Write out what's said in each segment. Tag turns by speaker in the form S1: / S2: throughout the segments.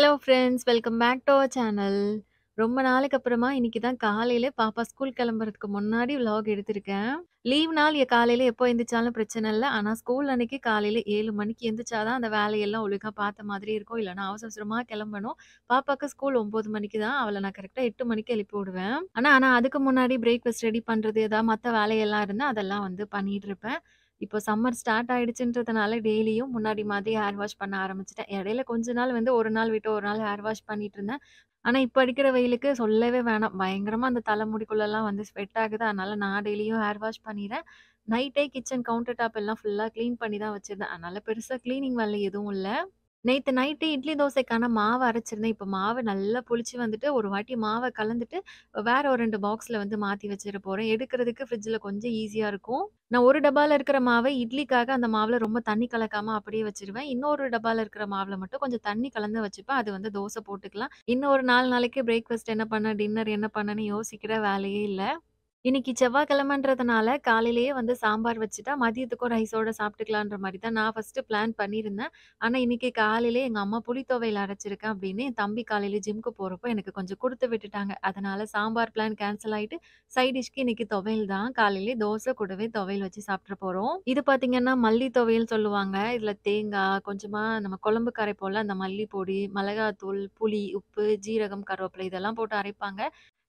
S1: Hello friends, welcome back to our channel. ரொம்ப நாளைக்கு அப்புறமா இன்னைக்கு தான் காலையில பாப்பா ஸ்கூல் கிளம்புறதுக்கு முன்னாடி விளாக் எடுத்திருக்கேன். லீவ் நாள் காலையில எப்போ எந்திரிச்சாலும் பிரச்சனை இல்ல. ஆனா ஸ்கூல் அன்னைக்கு காலையில 7 மணிக்கு எந்திரிச்சா தான் அந்த வேலையெல்லாம் ஒழுங்கா பார்த்த மாதிரி இருக்கும். இல்லன்னா அவசர அவசரமா கிளம்பணும். பாப்பாக்கு ஸ்கூல் 9 மணிக்கு தான். அவள நான் கரெக்ட்டா 8 மணிக்கு எழுப்பி விடுவேன். ஆனா ஆனா அதுக்கு முன்னாடி பிரேக்ஃபாஸ்ட் ரெடி பண்றது, ஏதாவது மத்த வேலையெல்லாம் இருந்தா அதெல்லாம் வந்து பண்ணிட்டு இருப்பேன். இப்போ சம்மர் ஸ்டார்ட் ஆயிடுச்சுன்றதுனால டெய்லியும் முன்னாடி மாதிரி ஹேர் வாஷ் பண்ண ஆரம்பிச்சுட்டேன். இடையில கொஞ்ச நாள் வந்து 1 நாள் விட்டு 1 நாள் ஹேர் வாஷ் பண்ணிட்டு இருந்தேன். ஆனா, இப்ப அடிக்கிற வெயிலுக்கு சொல்லவே வேணாம். பயங்கரமா அந்த தலைமுடிக்குள்ளலாம் வந்து ஸ்வெட் ஆகுது. அதனால நான் டெய்லியும் ஹேர் வாஷ் பண்ணிறேன். நைட்டே கிச்சன் கவுண்டர் டாப் எல்லாம் ஃபுல்லா கிளீன் பண்ணி தான் வச்சிருந்தேன். அதனால பெருசா கிளீனிங் வேலை எதுவும் இல்ல. நேத்து நைட்டு இட்லி தோசைக்கான மாவு அரைச்சிருந்தேன். இப்ப மாவு நல்லா புளிச்சு வந்துட்டு, ஒரு வாட்டி மாவ கலந்துட்டு, வேற ஒரு 2 பாக்ஸ்ல வந்து மாத்தி வச்சிர போறேன். எடுக்கிறதுக்கு ஃப்ரிட்ஜ்ல கொஞ்சம் ஈஸியா இருக்கும். நான் ஒரு டப்பால இருக்கிற மாவ இட்லிக்காக அந்த மாவுல ரொம்ப தண்ணி கலக்காம அப்படியே வச்சுருவேன். இன்னொரு டப்பால இருக்கிற மாவுல மட்டும் கொஞ்சம் தண்ணி கலந்து வச்சுப்பேன். அது வந்து தோசை போட்டுக்கலாம். இன்னும் ஒரு 4 நாளைக்கு பிரேக்ஃபாஸ்ட் என்ன பண்ண, டின்னர் என்ன பண்ணன்னு யோசிக்கிற வேலையே இல்ல. இன்னைக்கு செவ்வாய்க்கிழமைன்றதுனால காலையிலேயே வந்து சாம்பார் வச்சுட்டா, மதியத்துக்கும் ரைஸோட சாப்பிட்டுக்கலான்ற மாரி தான் நான் ஃபர்ஸ்ட்டு பிளான் பண்ணியிருந்தேன். ஆனா, இன்னைக்கு காலையிலே எங்க அம்மா புளி துவையல் அரைச்சிருக்கேன் அப்படின்னு என் தம்பி காலையில ஜிம்க்கு போறப்போ எனக்கு கொஞ்சம் குடுத்து விட்டுட்டாங்க. அதனால சாம்பார் பிளான் கேன்சல் ஆயிட்டு, சைட் டிஷ்க்கு இன்னைக்கு துவையல் தான். காலையிலே தோசை கூடவே துவையல் வச்சு சாப்பிட்ற போறோம். இது பார்த்தீங்கன்னா, மல்லி துவையல் சொல்லுவாங்க. இதுல தேங்காய், கொஞ்சமா நம்ம குழம்புக்கு அரைப்போம்ல, அந்த மல்லி பொடி, மிளகாத்தூள், புளி, உப்பு, ஜீரகம், கருவேப்பிலை இதெல்லாம் போட்டு அரைப்பாங்க.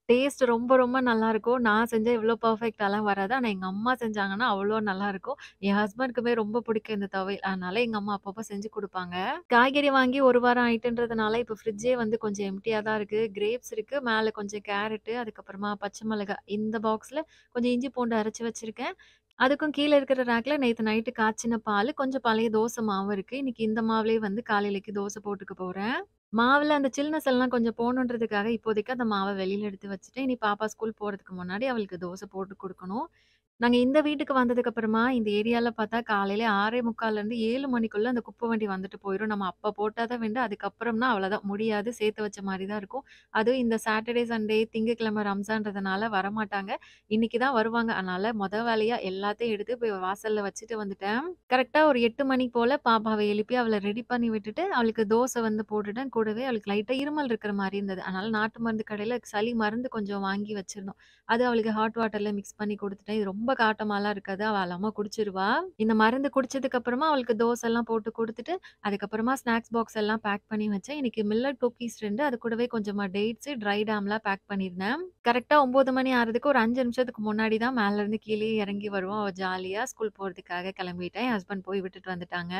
S1: டேஸ்ட் ரொம்ப ரொம்ப நல்லாருக்கும். நான் செஞ்சா இவ்ளோ பெர்ஃபெக்ட்டாலாம் வராது. ஆனா எங்க அம்மா செஞ்சாங்கன்னா, அவ்ளோ நல்லாருக்கும். என் ஹஸ்பண்டுக்குமே ரொம்ப பிடிக்கும் இந்த துவையல். அதனால எங்க அம்மா அப்பப்போ செஞ்சு குடுப்பாங்க. காய்கறி வாங்கி 1 வாரம் ஆயிட்டுன்றதுனால, இப்ப ஃப்ரிட்ஜே வந்து கொஞ்சம் எம்ப்டியா தான் இருக்கு. கிரேப்ஸ் இருக்கு. மேல கொஞ்சம் கேரட்டு, அதுக்கப்புறமா பச்சை மிளகாய். இந்த பாக்ஸ்ல கொஞ்சம் இஞ்சி பூண்டு அரைச்சு வச்சிருக்கேன். அதுக்கும் கீழ இருக்கிற ரேக்ல நேத்து நைட்டு காய்ச்சின பாலு, கொஞ்சம் பழைய தோசை மாவு இருக்கு. இன்னைக்கு இந்த மாவுலயே வந்து காலையிலைக்கு தோசை போட்டுக்க போறேன். மாவுல அந்த சில்னஸ் எல்லாம் கொஞ்சம் போணுன்றதுக்காக இப்போதைக்கு அந்த மாவ வெளியில எடுத்து வச்சுட்டேன். இனி பாப்பா ஸ்கூல் போறதுக்கு முன்னாடி அவளுக்கு தோசை போட்டு குடுக்கணும். நாங்க இந்த வீட்டுக்கு வந்ததுக்கு அப்புறமா, இந்த ஏரியால பார்த்தா காலையில 6:45லேருந்து 7 மணிக்குள்ள அந்த குப்பை வண்டி வந்துட்டு போயிரும். நம்ம அப்ப போட்டா தான் உண்டு. அதுக்கப்புறம்னா அவ்வளோதான் முடியாது. சேர்த்து வச்ச மாரி தான் இருக்கும். அதுவும் இந்த சாட்டர்டே, சண்டே, திங்கட்கிழமை ரம்ஜான்றதுனால வரமாட்டாங்க. இன்னைக்கு தான் வருவாங்க. அதனால வேலையா எல்லாத்தையும் எடுத்து போய் வாசல்ல வச்சுட்டு வந்துட்டேன். கரெக்ட்டா ஒரு 8 மணி போல பாப்பாவ எழுப்பி அவள ரெடி பண்ணி விட்டுட்டு, அவளுக்கு தோசை வந்து போட்டுட்டேன். கூடவே அவளுக்கு லைட்டா இருமல் இருக்கிற மாரி இருந்தது. அதனால நாட்டு மருந்து கடையில சளி மருந்து கொஞ்சம் வாங்கி வச்சிருந்தோம். அது அவளுக்கு ஹாட் வாட்டர்ல மிக்ஸ் பண்ணி குடுத்துட்டேன். இது ரொம்ப காட்டமாலாம் இருக்காது. அவ அழாம குடிச்சுருவா. இந்த மருந்து குடிச்சதுக்கு அப்புறமா அவளுக்கு தோசைலாம் போட்டு குடுத்துட்டு, அதுக்கப்புறமா ஸ்நாக்ஸ் பாக்ஸ் எல்லாம் பேக் பண்ணி வச்சேன். இன்னைக்கு மில்லட் குக்கீஸ் 2 அது கூடவே கொஞ்சமா டேட்ஸ், ட்ரை ஆம்லாம் பேக் பண்ணியிருந்தேன். கரெக்ட்டா 9 மணி ஆறதுக்கு ஒரு 5 நிமிஷத்துக்கு முன்னாடி தான் மேலருந்து கீழயே இறங்கி வருவோம். அவ ஜாலியா ஸ்கூல் போறதுக்காக கிளம்பிட்டா. என் ஹஸ்பண்ட் போய் விட்டுட்டு வந்துட்டாங்க.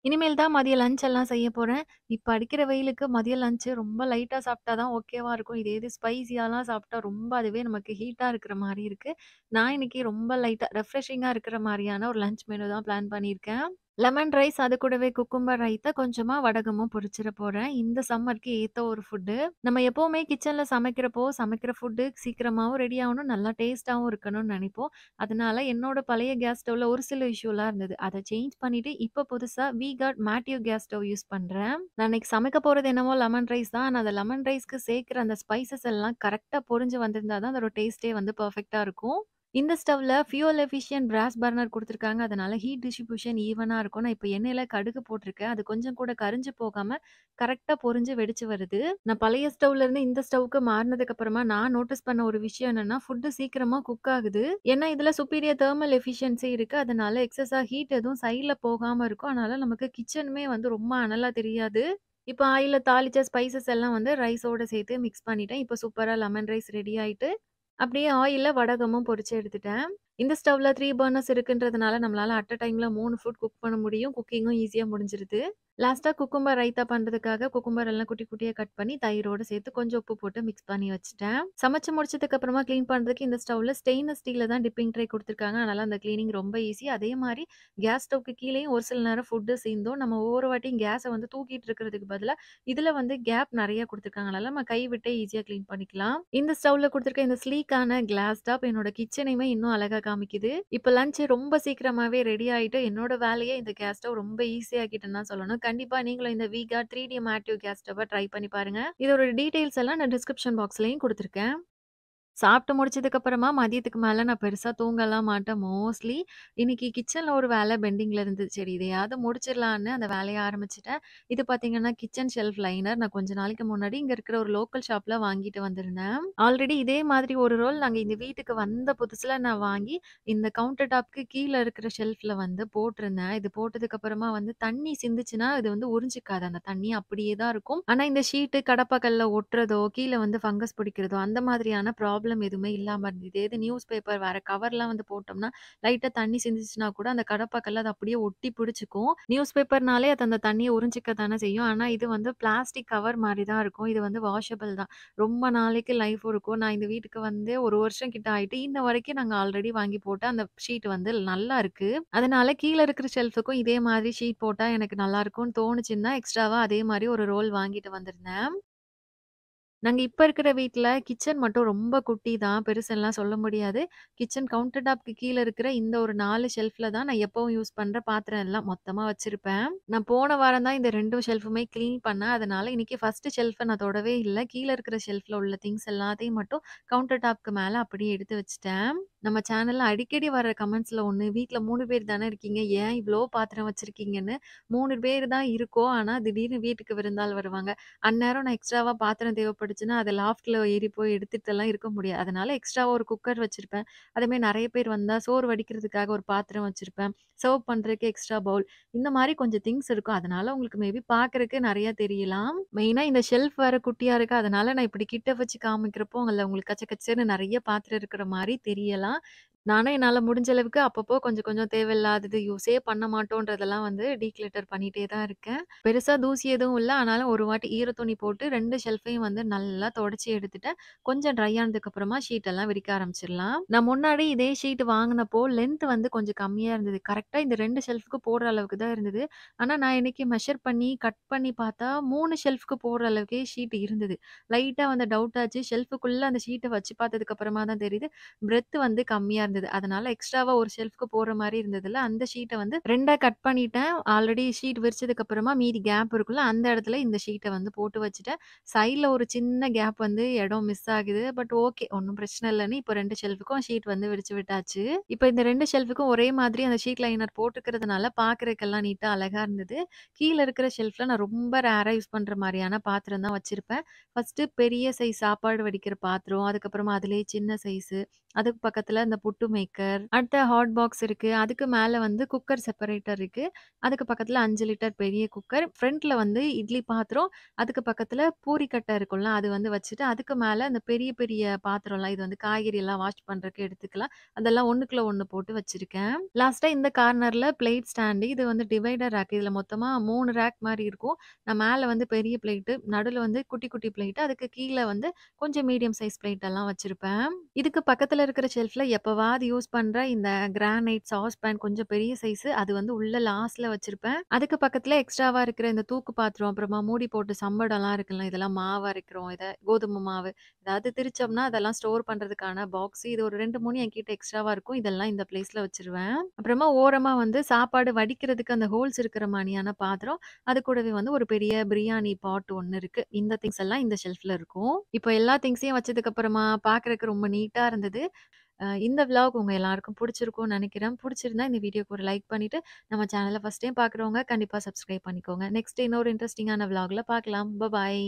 S1: இனிமேல் தான் மதிய லஞ்ச் எல்லாம் செய்ய போறேன். இப்ப அடிக்கிற வெயிலுக்கு மதிய லஞ்ச் ரொம்ப லைட்டா சாப்பிட்டா தான் ஓகேவா இருக்கும். இதே இது ஸ்பைசியாலாம் சாப்பிட்டா ரொம்ப அதுவே நமக்கு ஹீட்டா இருக்கிற மாரி இருக்கு. நான் இன்னைக்கு ரொம்ப லைட்டா ரெஃப்ரெஷிங்கா இருக்கிற மாரியான ஒரு லஞ்ச் மெனு தான் பிளான் பண்ணியிருக்கேன். லெமன் ரைஸ் அது கூடவே குக்கும்பர் ரைத்தா, கொஞ்சமா வடகமும் பொரிச்சிட போறேன். இந்த சம்மருக்கு ஏத்த ஒரு ஃபுட்டு. நம்ம எப்பவுமே கிச்சன்ல சமைக்கிறப்போ, சமைக்கிற ஃபுட்டு சீக்கிரமாவும் ரெடி ஆவணும், நல்லா டேஸ்ட்டாவும் இருக்கணும்னு நெனைப்போம். அதனால என்னோட பழைய கேஸ் ஸ்டவ்ல ஒரு சில இஷ்யூலாம் இருந்தது. அத சேஞ்ச் பண்ணிட்டு, இப்ப புதுசா V-Guard மேட்டிவ் கேஸ் ஸ்டவ் யூஸ் பண்றேன். நான் இன்னைக்கு சமைக்க போறது என்னமோ லெமன் ரைஸ் தான். ஆனா, அந்த லெமன் ரைஸ்க்கு சேர்க்கிற அந்த ஸ்பைசஸ் எல்லாம் கரெக்ட்டா பொரிஞ்சு வந்திருந்தா தான் அதோட டேஸ்ட்டே வந்து பெர்ஃபெக்ட்டா இருக்கும். இந்த ஸ்டவ்ல ஃபியூயல் எஃபிஷியன்ட் பிராஸ் பர்னர் குடுத்துருக்காங்க. அதனால ஹீட் டிஸ்ட்ரிபியூஷன் ஈவனா இருக்கும். நான் இப்ப எண்ணெயில கடுகு போட்டிருக்கேன். அது கொஞ்சம் கூட கரிஞ்சு போகாம கரெக்ட்டா பொரிஞ்சு வெடிச்சு வருது. நான் பழைய ஸ்டவ்ல இருந்து இந்த ஸ்டவ்க்கு மாறுனதுக்கு அப்புறமா நான் நோட்டீஸ் பண்ண ஒரு விஷயம் என்னன்னா, ஃபுட் சீக்கிரமா குக் ஆகுது. ஏன்னா இதுல சுப்பீரியர் தெர்மல் எஃபிஷியன்சி இருக்கு. அதனால எக்ஸஸா ஹீட் எதுவும் சைட்ல போகாம இருக்கும். அதனால நமக்கு கிச்சனுமே வந்து ரொம்ப அனலா தெரியாது. இப்ப ஆயில்ல தாளிச்ச ஸ்பைசஸ் எல்லாம் வந்து ரைஸோட சேர்த்து மிக்ஸ் பண்ணிட்டேன். இப்ப சூப்பரா லெமன் ரைஸ் ரெடி ஆயிட்டு அப்படியே ஆயில்ல வடகமும் பொரிச்சு எடுத்துட்டேன். இந்த ஸ்டவ்ல 3 பர்னர்ஸ் இருக்குன்றதுனால நம்மளால அட் அ டைம்ல 3 ஃபுட் குக் பண்ண முடியும். குக்கிங்கும் ஈஸியா முடிஞ்சிருது. லாஸ்ட்டா குக்கும்பர் ரைத்தா பண்றதுக்காக குக்கும்பர் எல்லாம் குட்டி குட்டியா கட் பண்ணி தயிரோட சேர்த்து கொஞ்சம் உப்பு போட்டு மிக்ஸ் பண்ணி வச்சுட்டேன். சமைச்சு முடிச்சதுக்கு அப்புறமா கிளீன் பண்றதுக்கு இந்த ஸ்டவ்ல ஸ்டெயின்லெஸ் ஸ்டீல்ல தான் டிப்பிங் ட்ரே குடுத்துருக்காங்க. அதனால அந்த கிளீனிங் ரொம்ப ஈஸி. அதே மாரி கேஸ் ஸ்டவ்க்கு கீழயும் ஒரு சில நேரம் ஃபுட்டு சிந்தும். நம்ம ஒவ்வொரு வாட்டியும் கேஸ வந்து தூக்கிட்டு இருக்கிறதுக்கு பதிலா, இதுல வந்து கேப் நெறைய குடுத்துருக்காங்க. அதனால நம்ம கை விட்டே ஈஸியா கிளீன் பண்ணிக்கலாம். இந்த ஸ்டவ்ல குடுத்துருக்க இந்த ஸ்லீக்கான கிளாஸ் டாப் என்னோட கிச்சனையுமே இன்னும் அழகா காமிக்குது. இப்ப லஞ்ச் ரொம்ப சீக்கிரமாவே ரெடி ஆயிட்டு, என்னோட வேலைய இந்த கேஸ் ஸ்டவ் ரொம்ப ஈஸியாக்கிட்டுன்னு தான் சொல்லணும். கண்டிப்பா நீங்களும் இந்த V-Guard 3D மேட்டிவ் கேஸ் ஸ்டவ்வ ட்ரை பண்ணி பாருங்க. இதோட டீட்டெயில்ஸ் எல்லாம் நான் டிஸ்கிரிப்ஷன் பாக்ஸ்லயும் குடுத்துருக்கேன். சாப்பிட்டு முடிச்சதுக்கு அப்புறமா மதியத்துக்கு மேல நான் பெருசா தூங்கலாம் மாட்டேன் மோஸ்ட்லி. இன்னைக்கு கிச்சன்ல ஒரு வேலை பெண்டிங்ல இருந்தது. சரி இதையாவது முடிச்சிடலான்னு அந்த வேலைய ஆரம்பிச்சுட்டேன். இது பார்த்தீங்கன்னா, கிச்சன் ஷெல்ஃப் லைனர். நான் கொஞ்ச நாளைக்கு முன்னாடி இங்க இருக்கிற ஒரு லோக்கல் ஷாப்ல வாங்கிட்டு வந்திருந்தேன். ஆல்ரெடி இதே மாதிரி ஒரு ரோல் நாங்க இந்த வீட்டுக்கு வந்த புதுசுல நான் வாங்கி, இந்த கவுண்டர் டாப்க்கு கீழ இருக்கிற ஷெல்ஃப்ல வந்து போட்டிருந்தேன். இது போட்டதுக்கு அப்புறமா வந்து தண்ணி சிந்துச்சுன்னா, இது வந்து உறிஞ்சிக்காது. அந்த தண்ணி அப்படியே தான் இருக்கும். ஆனா இந்த ஷீட்டு கடப்பாக்கல்ல ஒட்டுறதோ, கீழ வந்து ஃபங்கஸ் பிடிக்கிறதோ, அந்த மாதிரியான ப்ராப்ளம் எதுவுமே இல்லாம இருந்தது. இதே இது நியூஸ் பேப்பர் வேற கவர்லாம் வந்து போட்டோம்னா, லைட்டா தண்ணி சிந்துச்சுனா கூட அந்த கடப்பாக்கல்ல அது அப்படியே ஒட்டி பிடிச்சுக்கும். நியூஸ் பேப்பர்னாலே அது அந்த தண்ணிய உறிஞ்சிக்க தானே செய்யும். ஆனா இது வந்து பிளாஸ்டிக் கவர் மாரி தான் இருக்கும். இது வந்து வாஷபிள் தான். ரொம்ப நாளைக்கு லைஃப் இருக்கும். நான் இந்த வீட்டுக்கு வந்து 1 வருஷம் கிட்ட ஆயிட்டு, இன்ன வரைக்கும் நாங்க ஆல்ரெடி வாங்கி போட்ட அந்த ஷீட் வந்து நல்லா இருக்கு. அதனால கீழ இருக்கிற ஷெல்ஃப்க்கும் இதே மாதிரி ஷீட் போட்டா எனக்கு நல்லாருக்கும்னு தோணுச்சுன்னு தான் எக்ஸ்ட்ராவா அதே மாரி ஒரு ரோல் வாங்கிட்டு வந்திருந்தேன். நாங்க இப்ப இருக்கிற வீட்ல கிச்சன் மட்டும் ரொம்ப குட்டி தான். பெருசுன்லாம் சொல்ல முடியாது. கிச்சன் கவுண்டர் டாப்க்கு கீழ இருக்கிற இந்த ஒரு 4 ஷெல்ஃப்ல தான் நான் எப்பவும் யூஸ் பண்ற பாத்திரம் எல்லாம் மொத்தமா வச்சிருப்பேன். நான் போன வாரம் தான் இந்த 2 ஷெல்ஃபுமே கிளீன் பண்ணேன். அதனால இன்னைக்கு ஃபர்ஸ்ட் ஷெல்ஃப நான் தொடவே இல்ல. கீழ இருக்கிற ஷெல்ஃப்ல உள்ள திங்ஸ் எல்லாத்தையும் மட்டும் கவுண்டர் டாப்க்கு மேல அப்படியே எடுத்து வச்சுட்டேன். நம்ம சேனல்ல அடிக்கடி வர கமெண்ட்ஸ்ல ஒண்ணு, "வீட்ல 3 பேர் தானே இருக்கீங்க. ஏன் இவ்ளோ பாத்திரம் வச்சிருக்கீங்கன்னு?" 3 பேர் தான் இருக்கோம். ஆனா திடீர்னு வீட்டுக்கு விருந்தாள் வருவாங்க. அந்நேரம் நான் எக்ஸ்ட்ராவா பாத்திரம் தேவைப்பட்டுச்சுன்னா, அத லாஃப்ட்ல ஏறி போய் எடுத்துட்டுலாம் இருக்க முடியாது. அதனால எக்ஸ்ட்ராவா ஒரு குக்கர் வச்சிருப்பேன். அதேமாரி நெறைய பேர் வந்தா சோறு வடிக்கிறதுக்காக ஒரு பாத்திரம் வச்சிருப்பேன். சர்வ் பண்றதுக்கு எக்ஸ்ட்ரா பவுல். இந்த மாரி கொஞ்சம் திங்ஸ் இருக்கும். அதனால உங்களுக்கு மேபி பார்க்கறக்கு நெறைய தெரியலாம். மெயினா இந்த ஷெல்ஃப் வேற குட்டியா இருக்கு. அதனால நான் இப்டி கிட்ட வச்சு காமிக்கிறப்போ, அதுல உங்களுக்கு கச்ச கச்சன்னு நெறைய பாத்திரம் இருக்கிற மாரி தெரியலாம். நானும் என்னால முடிஞ்ச அளவுக்கு அப்பப்போ கொஞ்சம் கொஞ்சம் தேவையில்லாதது யூஸே பண்ண மாட்டோன்றதெல்லாம் வந்து டீக்ளட்டர் பண்ணிட்டே தான் இருக்கேன். பெருசா தூசி எதுவும் இல்ல. ஆனாலும் ஒரு வாட்டி ஈர துணி போட்டு 2 ஷெல்ஃபையும் வந்து நல்லா தொடச்சு எடுத்துட்டேன். கொஞ்சம் ட்ரை ஆனதுக்கு அப்புறமா ஷீட் எல்லாம் விரிக்க ஆரம்பிச்சிடலாம். நான் முன்னாடி இதே ஷீட் வாங்குனப்போ லென்த் வந்து கொஞ்சம் கம்மியா இருந்தது. கரெக்ட்டா இந்த 2 ஷெல்ஃப்க்கு போடுற அளவுக்கு தான் இருந்தது. ஆனா நான் இன்னைக்கு மெஷர் பண்ணி, கட் பண்ணி பார்த்தா 3 ஷெல்ஃப்க்கு போடுற அளவுக்கே ஷீட் இருந்தது. லைட்டா வந்து டவுட் ஆச்சு. ஷெல்ஃப்க்குள்ள அந்த ஷீட்ட வச்சு பார்த்ததுக்கு அப்புறமா தான் தெரியுது. பிரெத் வந்து கம்மியா இருந்தது. அதனால எக்ஸ்ட்ராவா ஒரு ஷெல்ஃப்க்கு போடுற மாரி இருந்ததுல்ல, அந்த ஷீட்ட வந்து 2ஆ கட் பண்ணிட்டேன். ஆல்ரெடி ஷீட் விரிச்சதுக்கு அப்புறமா மீதி கேப் இருக்குல்ல, அந்த இடத்துல இந்த ஷீட்ட வந்து போட்டு வச்சுட்டேன். சைட்ல ஒரு சின்ன கேப் வந்து இடம் மிஸ் ஆகுது. But okay. ஒண்ணும் பிரச்சனை இல்லன்னு இப்போ 2 ஷெல்ஃப்க்கும் ஷீட் வந்து விரிச்சு விட்டாச்சு. இப்போ இந்த 2 ஷெல்ஃப்க்கும் ஒரே மாதிரி அந்த ஷீட் லைனர் போட்டுக்கிறதுனால பார்க்கறதுக்கெல்லாம் நீட்டா அழகா இருந்தது. கீழ இருக்கிற ஷெல்ஃப்ல நான் ரொம்ப ரேரா யூஸ் பண்ற மாரியான பாத்திரம் தான் வச்சிருப்பேன். ஃபர்ஸ்ட்டு பெரிய சைஸ் சாப்பாடு வடிக்கிற பாத்திரம், அதுக்கப்புறமா அதிலேயே சின்ன சைஸு, அதுக்கு பக்கத்துல இந்த புட்டு மேக்கர், அடுத்து ஹாட் பாக்ஸ் இருக்கு. அதுக்கு மேல வந்து குக்கர் செப்பரேட்டர் இருக்கு. அதுக்கு பக்கத்துல 5 லிட்டர் பெரிய குக்கர். ஃப்ரண்ட்ல வந்து இட்லி பாத்திரம். அதுக்கு பக்கத்துல பூரி கட்ட இருக்கும்ல, அது வந்து வச்சுட்டு, அதுக்கு மேல இந்த பெரிய பெரிய பாத்திரம்லாம் இது வந்து காய்கறி எல்லாம் வாஷ் பண்றதுக்கு எடுத்துக்கலாம். அதெல்லாம் ஒண்ணுக்குள்ள ஒண்ணு போட்டு வச்சிருக்கேன். லாஸ்ட்டா இந்த கார்னர்ல பிளேட் ஸ்டாண்டு. இது வந்து டிவைடர் ரேக். இதுல மொத்தமா 3 ரேக் மாரி இருக்கும். நான் மேல வந்து பெரிய பிளேட்டு, நடுவுல வந்து குட்டி குட்டி பிளேட்டு, அதுக்கு கீழ வந்து கொஞ்சம் மீடியம் சைஸ் பிளேட் எல்லாம் வச்சிருப்பேன். இதுக்கு பக்கத்துல இருக்கிற ஷெல்ஃப்ல எப்பவாவது யூஸ் பண்ற இந்த கிரானைட் சாஸ் பேன் கொஞ்சம் பெரிய சைஸு. அது வந்து உள்ள லாஸ்ட்ல வச்சிருப்பேன். அதுக்கு பக்கத்துல எக்ஸ்ட்ராவா இருக்கிற இந்த தூக்கு பாத்திரம், அப்புறமா மூடி போட்டு சம்படம்லாம் இருக்குல்ல, இதெல்லாம் மாவு அரைக்கிறோம். கோதுமை மாவு ஏதாவது திரிச்சோம்னா, அதெல்லாம் ஸ்டோர் பண்றதுக்கான பாக்ஸ். இது ஒரு 2, 3 என்கிட்ட எக்ஸ்ட்ராவா இருக்கும். இதெல்லாம் இந்த பிளேஸ்ல வச்சுருவேன். அப்புறமா ஓரமா வந்து சாப்பாடு வடிக்கிறதுக்கு அந்த ஹோல்ஸ் இருக்கிற மாரியான பாத்திரம். அது கூடவே வந்து ஒரு பெரிய பிரியாணி பாட் ஒண்ணு இருக்கு. இந்த திங்ஸ் எல்லாம் இந்த ஷெல்ஃப்ல இருக்கும். இப்போ எல்லா திங்ஸையும் வச்சதுக்கு அப்புறமா பார்க்கறக்கு ரொம்ப நீட்டா இருந்தது. இந்த விளாக் உங்க எல்லாருக்கும் புடிச்சிருக்கும்னு நெனைக்கிறேன். புடிச்சிருந்தா இந்த வீடியோக்கு ஒரு லைக் பண்ணிட்டு, நம்ம சேனல ஃபர்ஸ்ட் டைம் பார்க்குறவங்க கண்டிப்பா சப்ஸ்கிரைப் பண்ணிக்கோங்க. நெக்ஸ்ட் இன்னொரு இன்ட்ரஸ்டிங்கான விளாக்ல பார்க்கலாம். பாய்.